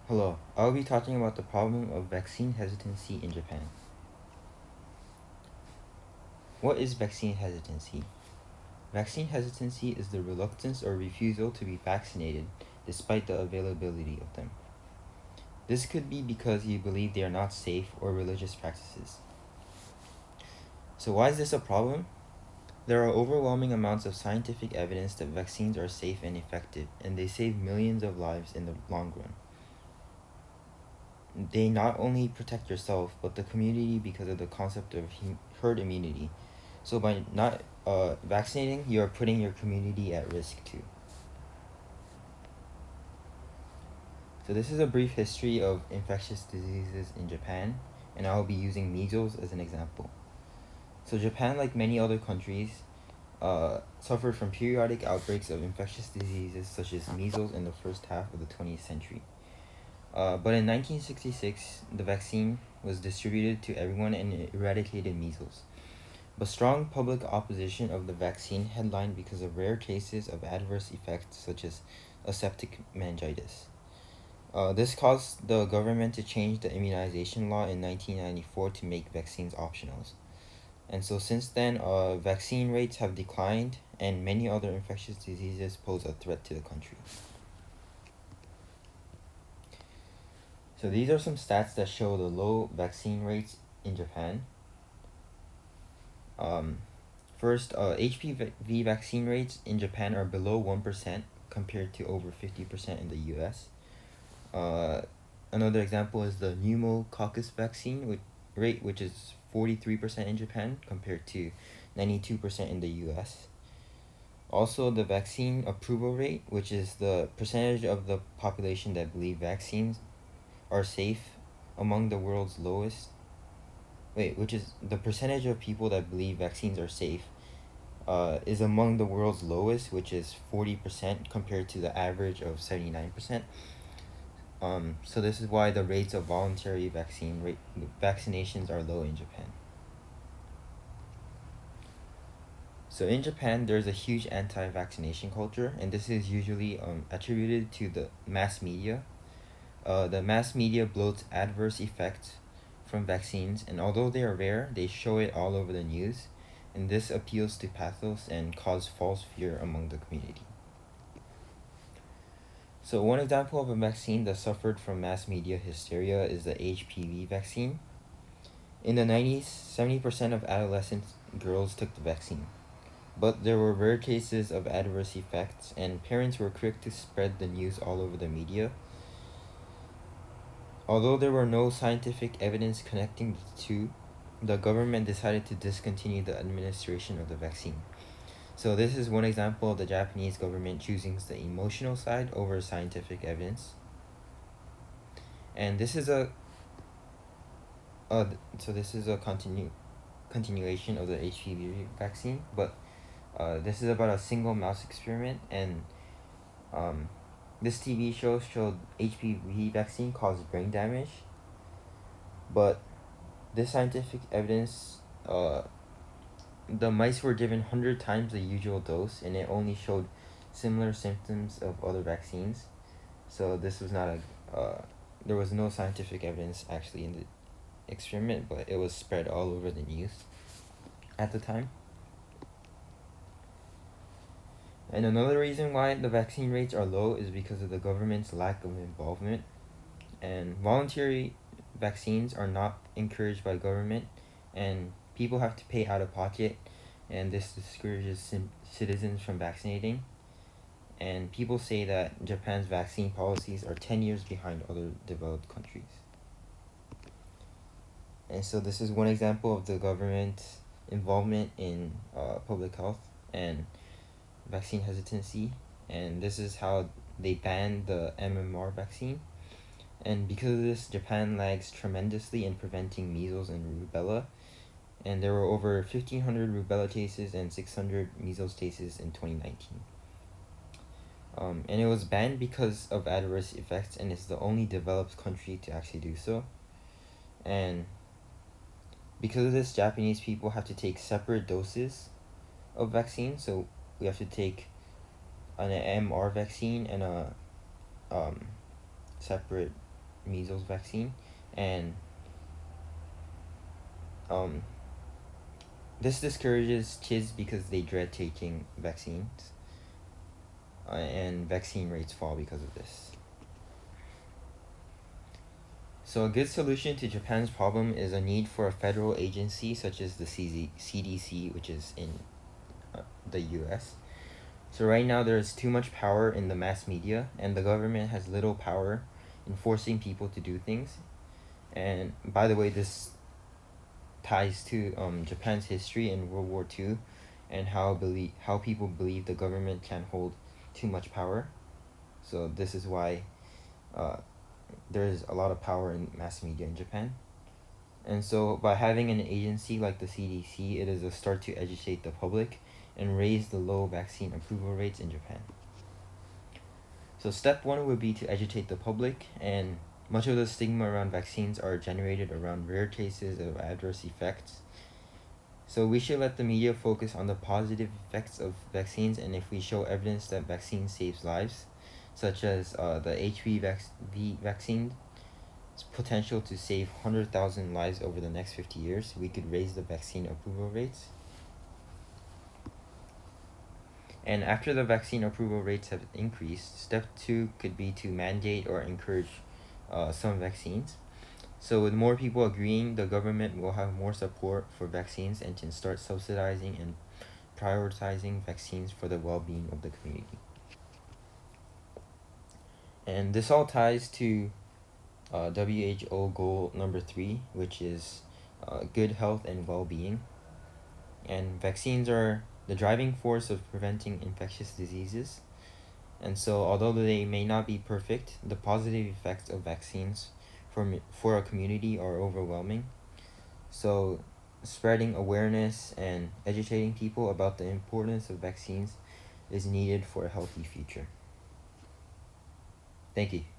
Hello, I'll be talking about the problem of vaccine hesitancy in Japan. What is vaccine hesitancy? Vaccine hesitancy is the reluctance or refusal to be vaccinated despite the availability of them. This could be because you believe they are not safe or religious practices. So, why is this a problem? There are overwhelming amounts of scientific evidence that vaccines are safe and effective, and they save millions of lives in the long run. They not only protect yourself, but the community because of the concept of herd immunity. So by not vaccinating, you are putting your community at risk too. So this is a brief history of infectious diseases in Japan, and I will be using measles as an example. So Japan, like many other countries, suffered from periodic outbreaks of infectious diseases such as measles in the first half of the 20th century. But in 1966, the vaccine was distributed to everyone and it eradicated measles. But strong public opposition of the vaccine headlined because of rare cases of adverse effects such as aseptic meningitis. This caused the government to change the immunization law in 1994 to make vaccines optional. And so since then, vaccine rates have declined and many other infectious diseases pose a threat to the country. So these are some stats that show the low vaccine rates in Japan. Um, First, HPV vaccine rates in Japan are below 1% compared to over 50% in the US. Another example is the pneumococcus vaccine rate, which is 43% in Japan compared to 92% in the US. Also, the vaccine approval rate, which is the percentage of the population that believe vaccines are safe among the world's lowest. Which is the percentage of people that believe vaccines are safe is among the world's lowest, which is 40% compared to the average of 79%. So this is why the rates of voluntary vaccinations are low in Japan. So in Japan, there's a huge anti-vaccination culture, and this is usually attributed to the mass media. The mass media bloats adverse effects from vaccines, and although they are rare, they show it all over the news, and this appeals to pathos and cause false fear among the community. So one example of a vaccine that suffered from mass media hysteria is the HPV vaccine. In the 90s, 70% of adolescent girls took the vaccine. But there were rare cases of adverse effects, and parents were quick to spread the news all over the media. Although there were no scientific evidence connecting the two, the government decided to discontinue the administration of the vaccine. So this is one example of the Japanese government choosing the emotional side over scientific evidence. And this is a continuation of the HPV vaccine, but this is about a single mouse experiment, and this TV show showed HPV vaccine caused brain damage, but this scientific evidence, the mice were given 100 times the usual dose, and it only showed similar symptoms of other vaccines. So this was not there was no scientific evidence actually in the experiment, but it was spread all over the news at the time. And another reason why the vaccine rates are low is because of the government's lack of involvement. And voluntary vaccines are not encouraged by government, and people have to pay out of pocket, and this discourages citizens from vaccinating. And people say that Japan's vaccine policies are 10 years behind other developed countries. And so this is one example of the government's involvement in public health and vaccine hesitancy, and this is how they banned the MMR vaccine. And because of this, Japan lags tremendously in preventing measles and rubella, and there were over 1,500 rubella cases and 600 measles cases in 2019. And it was banned because of adverse effects, and it's the only developed country to actually do so. And because of this, Japanese people have to take separate doses of vaccine, so we have to take an MR vaccine and a separate measles vaccine, and um, this discourages kids because they dread taking vaccines, and vaccine rates fall because of this. So a good solution to Japan's problem is a need for a federal agency such as the CDC, which is in the US. So right now there's too much power in the mass media, and the government has little power in forcing people to do things. And by the way, this ties to Japan's history in World War II, and how people believe the government can hold too much power. So this is why there is a lot of power in mass media in Japan. And so by having an agency like the CDC, it is a start to educate the public and raise the low vaccine approval rates in Japan. So step one would be to educate the public, and much of the stigma around vaccines are generated around rare cases of adverse effects. So we should let the media focus on the positive effects of vaccines, and if we show evidence that vaccine saves lives, such as the HPV vaccine, potential to save 100,000 lives over the next 50 years, we could raise the vaccine approval rates. And after the vaccine approval rates have increased, step two could be to mandate or encourage some vaccines. So with more people agreeing, the government will have more support for vaccines and can start subsidizing and prioritizing vaccines for the well-being of the community. And this all ties to WHO goal number 3, which is good health and well-being. And vaccines are the driving force of preventing infectious diseases. And so although they may not be perfect, the positive effects of vaccines for a community are overwhelming. So spreading awareness and educating people about the importance of vaccines is needed for a healthy future. Thank you.